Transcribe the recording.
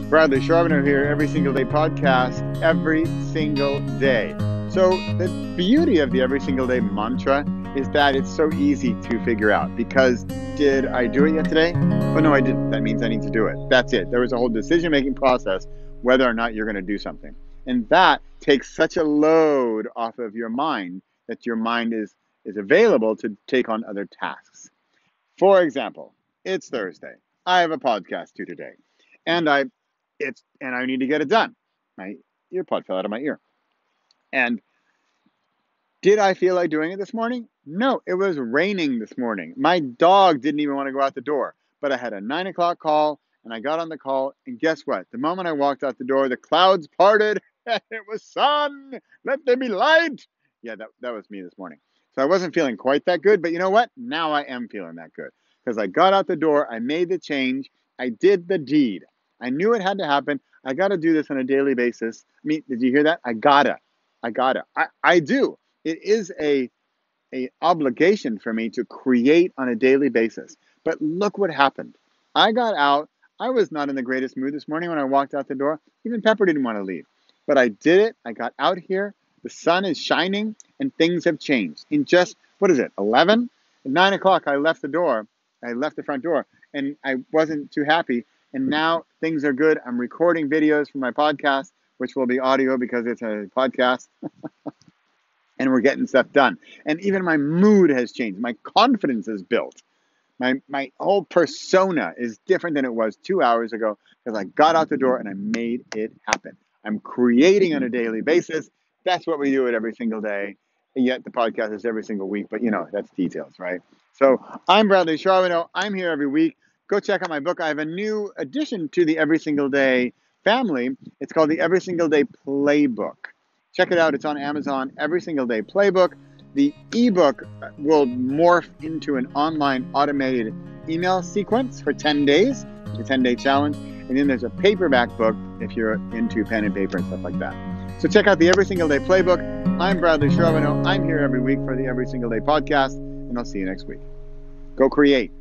Bradley Charbonneau here, Every Single Day podcast, every single day. So the beauty of the Every Single Day mantra is that it's so easy to figure out, because did I do it yet today? Well, no, I didn't. That means I need to do it. That's it. There was a whole decision-making process whether or not you're going to do something. And that takes such a load off of your mind that your mind is available to take on other tasks. For example, it's Thursday. I have a podcast due today. And I need to get it done. My earpod fell out of my ear. And did I feel like doing it this morning? No, it was raining this morning. My dog didn't even want to go out the door. But I had a 9 o'clock call, and I got on the call, and guess what? The moment I walked out the door, the clouds parted, and it was sun. Let there be light. Yeah, that was me this morning. So I wasn't feeling quite that good, but you know what? Now I am feeling that good. Because I got out the door, I made the change, I did the deed. I knew it had to happen. I got to do this on a daily basis. I mean, did you hear that? I gotta. I do. It is a obligation for me to create on a daily basis. But look what happened. I got out. I was not in the greatest mood this morning when I walked out the door. Even Pepper didn't want to leave. But I did it. I got out here. The sun is shining and things have changed. In just, 11? At 9 o'clock, I left the door. I left the front door and I wasn't too happy. And now things are good. I'm recording videos for my podcast, which will be audio because it's a podcast. And we're getting stuff done. And even my mood has changed. My confidence is built. My whole persona is different than it was 2 hours ago because I got out the door and I made it happen. I'm creating on a daily basis. That's what we do it every single day. And yet the podcast is every single week. But, that's details, right? So I'm Bradley Charbonneau. I'm here every week. Go check out my book. I have a new addition to the Every Single Day family. It's called the Every Single Day Playbook. Check it out. It's on Amazon, Every Single Day Playbook. The ebook will morph into an online automated email sequence for 10 days, the 10-day challenge. And then there's a paperback book if you're into pen and paper and stuff like that. So check out the Every Single Day Playbook. I'm Bradley Charbonneau. I'm here every week for the Every Single Day podcast, and I'll see you next week. Go create.